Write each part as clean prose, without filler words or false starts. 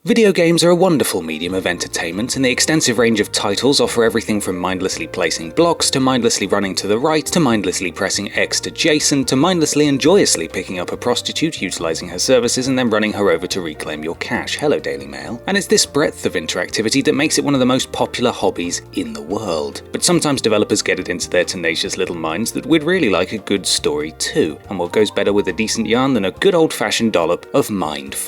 Video games are a wonderful medium of entertainment, and the extensive range of titles offer everything from mindlessly placing blocks, to mindlessly running to the right, to mindlessly pressing X to Jason, to mindlessly and joyously picking up a prostitute, utilizing her services, and then running her over to reclaim your cash. Hello, Daily Mail. And it's this breadth of interactivity that makes it one of the most popular hobbies in the world. But sometimes developers get it into their tenacious little minds that we'd really like a good story too, and what goes better with a decent yarn than a good old-fashioned dollop of mind-f***.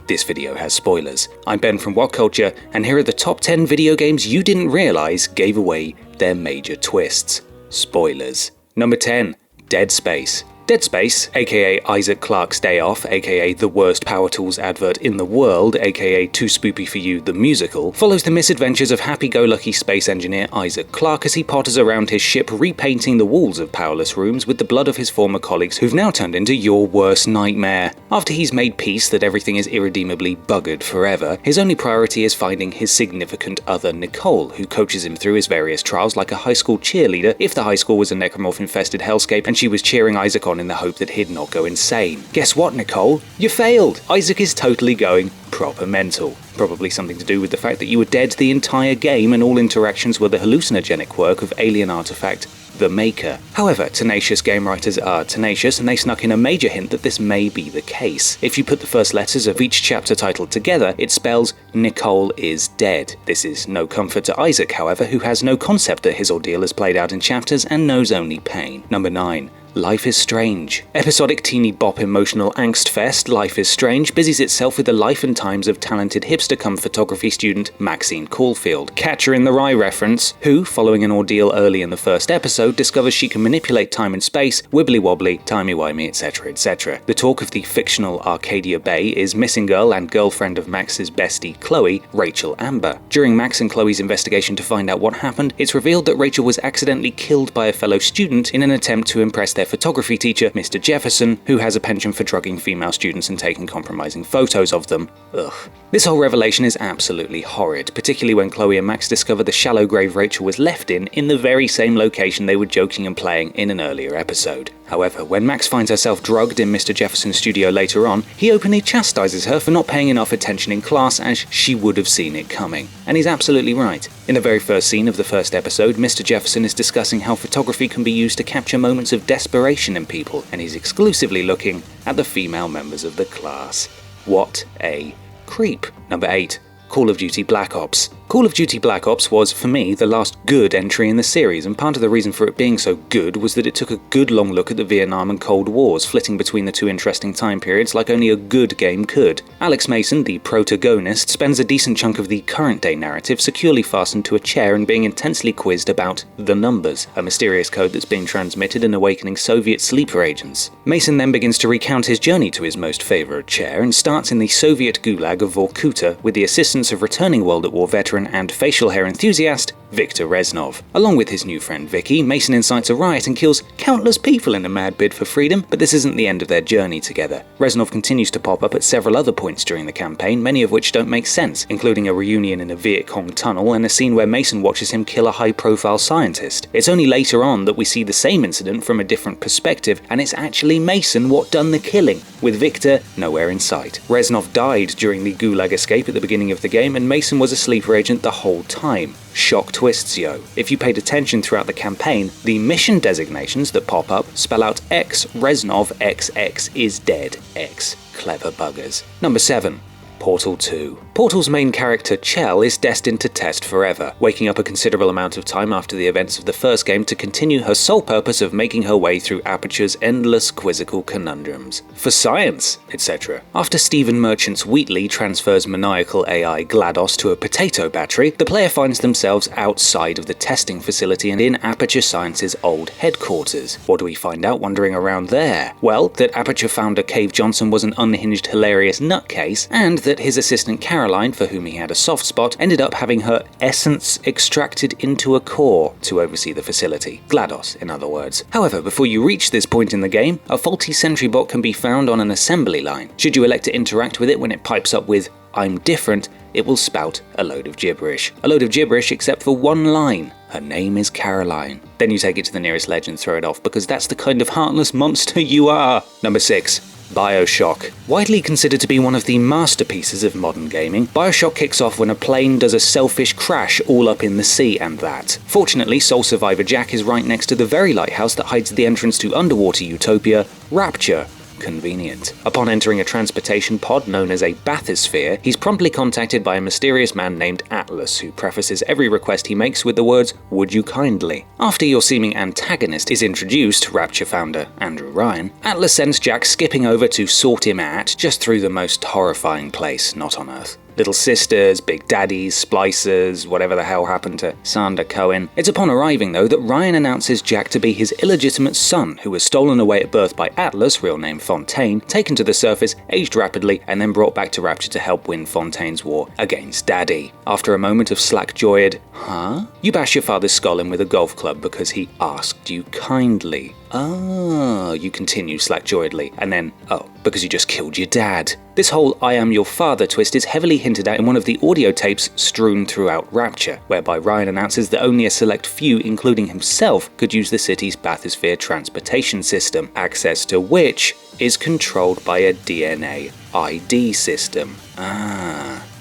This video has spoilers. I'm Ben from What Culture, and here are the top 10 video games you didn't realize gave away their major twists. Spoilers. Number 10. Dead Space. Dead Space, aka Isaac Clarke's Day Off, aka the worst Power Tools advert in the world, aka Too Spoopy for You the musical, follows the misadventures of happy-go-lucky space engineer Isaac Clarke as he potters around his ship repainting the walls of powerless rooms with the blood of his former colleagues who've now turned into your worst nightmare. After he's made peace that everything is irredeemably buggered forever, his only priority is finding his significant other Nicole, who coaches him through his various trials like a high school cheerleader if the high school was a necromorph-infested hellscape and she was cheering Isaac on in the hope that he'd not go insane. Guess what, Nicole? You failed! Isaac is totally going proper mental. Probably something to do with the fact that you were dead the entire game and all interactions were the hallucinogenic work of alien artifact The Maker. However, tenacious game writers are tenacious, and they snuck in a major hint that this may be the case. If you put the first letters of each chapter title together, it spells Nicole is dead. This is no comfort to Isaac, however, who has no concept that his ordeal is played out in chapters and knows only pain. Number 9. Life is Strange. Episodic teeny bop emotional angst fest, Life is Strange busies itself with the life and times of talented hipster-cum photography student Maxine Caulfield, Catcher in the Rye reference, who, following an ordeal early in the first episode, discovers she can manipulate time and space, wibbly-wobbly, timey-wimey, etc, etc. The talk of the fictional Arcadia Bay is missing girl and girlfriend of Max's bestie Chloe, Rachel Amber. During Max and Chloe's investigation to find out what happened, it's revealed that Rachel was accidentally killed by a fellow student in an attempt to impress their photography teacher, Mr. Jefferson, who has a penchant for drugging female students and taking compromising photos of them. Ugh. This whole revelation is absolutely horrid, particularly when Chloe and Max discover the shallow grave Rachel was left in the very same location they were joking and playing in an earlier episode. However, when Max finds herself drugged in Mr. Jefferson's studio later on, he openly chastises her for not paying enough attention in class as she would have seen it coming. And he's absolutely right. In the very first scene of the first episode, Mr. Jefferson is discussing how photography can be used to capture moments of desperation in people, and he's exclusively looking at the female members of the class. What a creep. Number 8. Call of Duty Black Ops. Call of Duty Black Ops was, for me, the last good entry in the series, and part of the reason for it being so good was that it took a good long look at the Vietnam and Cold Wars, flitting between the two interesting time periods like only a good game could. Alex Mason, the protagonist, spends a decent chunk of the current-day narrative securely fastened to a chair and being intensely quizzed about the numbers, a mysterious code that's being transmitted and awakening Soviet sleeper agents. Mason then begins to recount his journey to his most favourite chair and starts in the Soviet gulag of Vorkuta with the assistance of returning World at War veteran and facial hair enthusiast Viktor Reznov. Along with his new friend Vicky, Mason incites a riot and kills countless people in a mad bid for freedom, but this isn't the end of their journey together. Reznov continues to pop up at several other points during the campaign, many of which don't make sense, including a reunion in a Viet Cong tunnel and a scene where Mason watches him kill a high-profile scientist. It's only later on that we see the same incident from a different perspective, and it's actually Mason what done the killing, with Viktor nowhere in sight. Reznov died during the Gulag escape at the beginning of the game, and Mason was a sleeper agent the whole time. Shock twists, yo. If you paid attention throughout the campaign, the mission designations that pop up spell out X Reznov XX is dead X. Clever buggers. Number 7. Portal 2. Portal's main character, Chell, is destined to test forever, waking up a considerable amount of time after the events of the first game to continue her sole purpose of making her way through Aperture's endless quizzical conundrums. For science, etc. After Stephen Merchant's Wheatley transfers maniacal AI GLaDOS to a potato battery, the player finds themselves outside of the testing facility and in Aperture Science's old headquarters. What do we find out wandering around there? Well, that Aperture founder Cave Johnson was an unhinged, hilarious nutcase, and that his assistant Caroline, for whom he had a soft spot, ended up having her essence extracted into a core to oversee the facility. GLaDOS, in other words. However, before you reach this point in the game, a faulty sentry bot can be found on an assembly line. Should you elect to interact with it when it pipes up with "I'm different," it will spout a load of gibberish. A load of gibberish except for one line. Her name is Caroline. Then you take it to the nearest ledge and throw it off, because that's the kind of heartless monster you are. Number 6. BioShock. Widely considered to be one of the masterpieces of modern gaming, BioShock kicks off when a plane does a selfish crash all up in the sea and that. Fortunately, sole survivor Jack is right next to the very lighthouse that hides the entrance to underwater utopia, Rapture. Convenient. Upon entering a transportation pod known as a bathysphere, he's promptly contacted by a mysterious man named Atlas, who prefaces every request he makes with the words, "Would you kindly?" After your seeming antagonist is introduced, Rapture founder Andrew Ryan, Atlas sends Jack skipping over to sort him out, just through the most horrifying place not on Earth. Little sisters, big daddies, splicers, whatever the hell happened to Sander Cohen. It's upon arriving, though, that Ryan announces Jack to be his illegitimate son, who was stolen away at birth by Atlas, real name Fontaine, taken to the surface, aged rapidly, and then brought back to Rapture to help win Fontaine's war against Daddy. After a moment of slack-joyed, "Huh?" you bash your father's skull in with a golf club because he asked you kindly. "Ah," you continue slack-joyedly, and then, "Oh, because you just killed your dad." This whole "I am your father" twist is heavily hinted at in one of the audio tapes strewn throughout Rapture, whereby Ryan announces that only a select few, including himself, could use the city's bathysphere transportation system, access to which is controlled by a DNA ID system.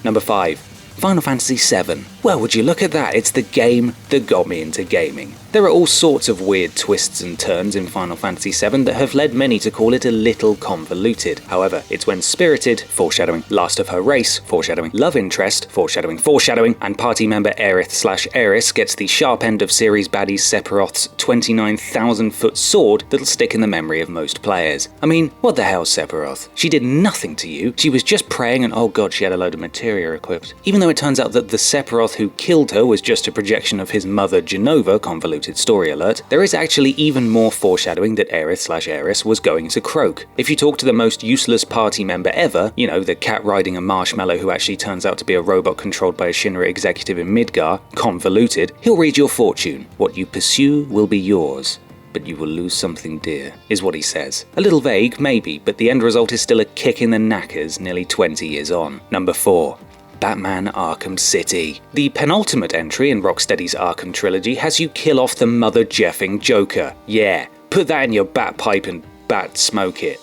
Number 5. Final Fantasy VII. Well, would you look at that, it's the game that got me into gaming. There are all sorts of weird twists and turns in Final Fantasy VII that have led many to call it a little convoluted. However, it's when Spirited, foreshadowing last of her race, foreshadowing love interest, foreshadowing, and party member Aerith/Eris gets the sharp end of series baddie Sephiroth's 29,000-foot sword that'll stick in the memory of most players. I mean, what the hell, Sephiroth? She did nothing to you. She was just praying and oh god, she had a load of materia equipped. Even though it turns out that the Sephiroth who killed her was just a projection of his mother Jenova, convoluted story alert, there is actually even more foreshadowing that Aerith/Eris was going to croak. If you talk to the most useless party member ever, you know, the cat riding a marshmallow who actually turns out to be a robot controlled by a Shinra executive in Midgar, convoluted, he'll read your fortune. What you pursue will be yours, but you will lose something dear, is what he says. A little vague, maybe, but the end result is still a kick in the knackers nearly 20 years on. Number 4. Batman Arkham City. The penultimate entry in Rocksteady's Arkham trilogy has you kill off the mother-jeffing Joker. Yeah, put that in your bat pipe and bat smoke it.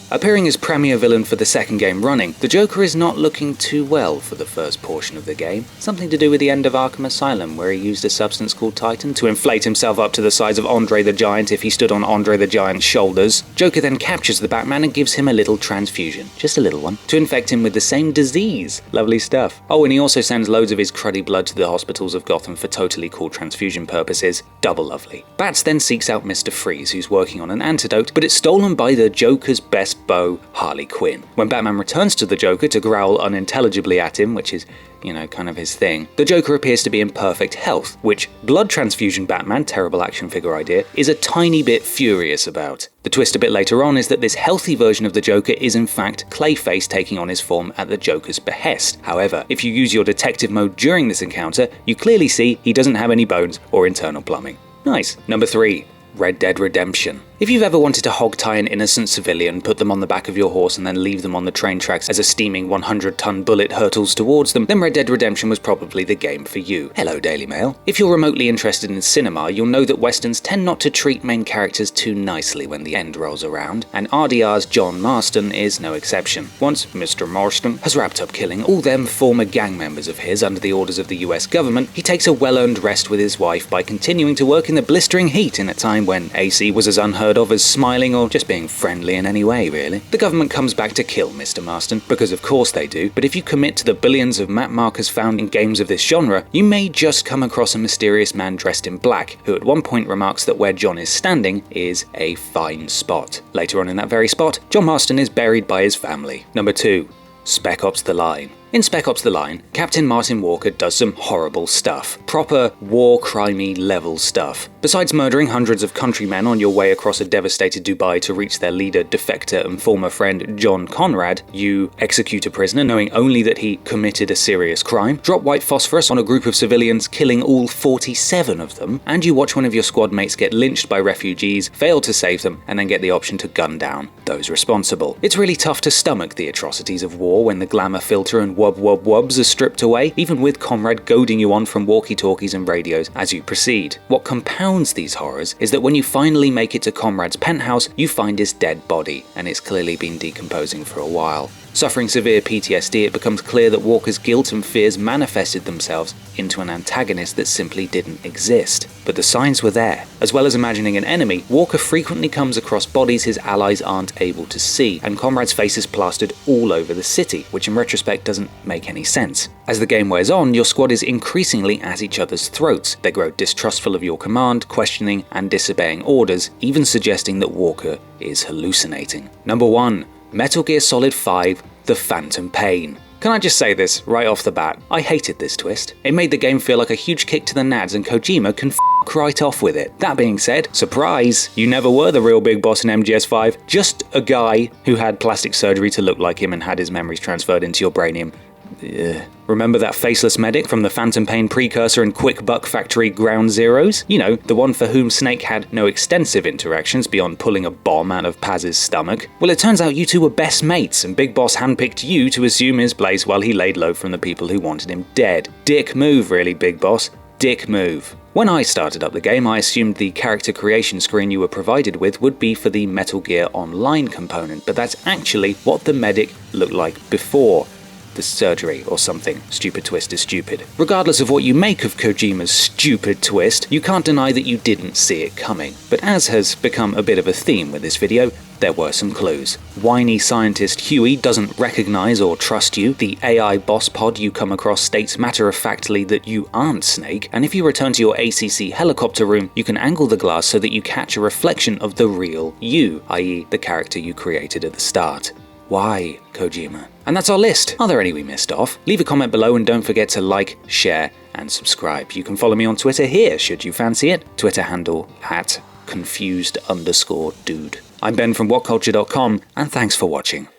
Appearing as premier villain for the second game running, the Joker is not looking too well for the first portion of the game. Something to do with the end of Arkham Asylum, where he used a substance called Titan to inflate himself up to the size of Andre the Giant if he stood on Andre the Giant's shoulders. Joker then captures the Batman and gives him a little transfusion, just a little one, to infect him with the same disease. Lovely stuff. Oh, and he also sends loads of his cruddy blood to the hospitals of Gotham for totally cool transfusion purposes. Double lovely. Bats then seeks out Mr. Freeze, who's working on an antidote, but it's stolen by the Joker's best beau, Harley Quinn. When Batman returns to the Joker to growl unintelligibly at him, which is, you know, kind of his thing, the Joker appears to be in perfect health, which blood transfusion Batman, terrible action figure idea, is a tiny bit furious about. The twist a bit later on is that this healthy version of the Joker is in fact Clayface taking on his form at the Joker's behest. However, if you use your detective mode during this encounter, you clearly see he doesn't have any bones or internal plumbing. Nice. Number 3. Red Dead Redemption. If you've ever wanted to hog-tie an innocent civilian, put them on the back of your horse and then leave them on the train tracks as a steaming 100-ton bullet hurtles towards them, then Red Dead Redemption was probably the game for you. Hello, Daily Mail. If you're remotely interested in cinema, you'll know that westerns tend not to treat main characters too nicely when the end rolls around, and RDR's John Marston is no exception. Once Mr. Marston has wrapped up killing all them former gang members of his under the orders of the US government, he takes a well-earned rest with his wife by continuing to work in the blistering heat in a time when AC was as unheard of as smiling or just being friendly in any way, really. The government comes back to kill Mr. Marston, because of course they do, but if you commit to the billions of map markers found in games of this genre, you may just come across a mysterious man dressed in black, who at one point remarks that where John is standing is a fine spot. Later on in that very spot, John Marston is buried by his family. Number 2. Spec Ops The Line. In Spec Ops The Line, Captain Martin Walker does some horrible stuff. Proper war-crimey level stuff. Besides murdering hundreds of countrymen on your way across a devastated Dubai to reach their leader, defector and former friend John Conrad, you execute a prisoner knowing only that he committed a serious crime, drop white phosphorus on a group of civilians, killing all 47 of them, and you watch one of your squad mates get lynched by refugees, fail to save them, and then get the option to gun down those responsible. It's really tough to stomach the atrocities of war when the glamour filter and wub-wub-wubs are stripped away, even with Comrade goading you on from walkie-talkies and radios as you proceed. What compounds these horrors is that when you finally make it to Comrade's penthouse, you find his dead body, and it's clearly been decomposing for a while. Suffering severe PTSD, it becomes clear that Walker's guilt and fears manifested themselves into an antagonist that simply didn't exist. But the signs were there. As well as imagining an enemy, Walker frequently comes across bodies his allies aren't able to see, and Comrade's face is plastered all over the city, which in retrospect doesn't make any sense. As the game wears on, your squad is increasingly at each other's throats. They grow distrustful of your command, questioning and disobeying orders, even suggesting that Walker is hallucinating. Number 1. Metal Gear Solid 5: The Phantom Pain. Can I just say this right off the bat? I hated this twist. It made the game feel like a huge kick to the nads, and Kojima can f*** right off with it. That being said, surprise, you never were the real big boss in MGS5, just a guy who had plastic surgery to look like him and had his memories transferred into your brainium. Remember that faceless medic from the Phantom Pain precursor in Quick Buck Factory Ground Zeroes? You know, the one for whom Snake had no extensive interactions beyond pulling a bomb out of Paz's stomach? Well, it turns out you two were best mates, and Big Boss handpicked you to assume his place while he laid low from the people who wanted him dead. Dick move, really, Big Boss. Dick move. When I started up the game, I assumed the character creation screen you were provided with would be for the Metal Gear Online component, but that's actually what the medic looked like before the surgery or something. Stupid twist is stupid. Regardless of what you make of Kojima's stupid twist, you can't deny that you didn't see it coming. But as has become a bit of a theme with this video, there were some clues. Whiny scientist Huey doesn't recognize or trust you, the AI boss pod you come across states matter-of-factly that you aren't Snake, and if you return to your ACC helicopter room, you can angle the glass so that you catch a reflection of the real you, i.e. the character you created at the start. Why, Kojima? And that's our list. Are there any we missed off? Leave a comment below and don't forget to like, share, and subscribe. You can follow me on Twitter here, should you fancy it. Twitter handle @confused_dude. I'm Ben from WhatCulture.com, and thanks for watching.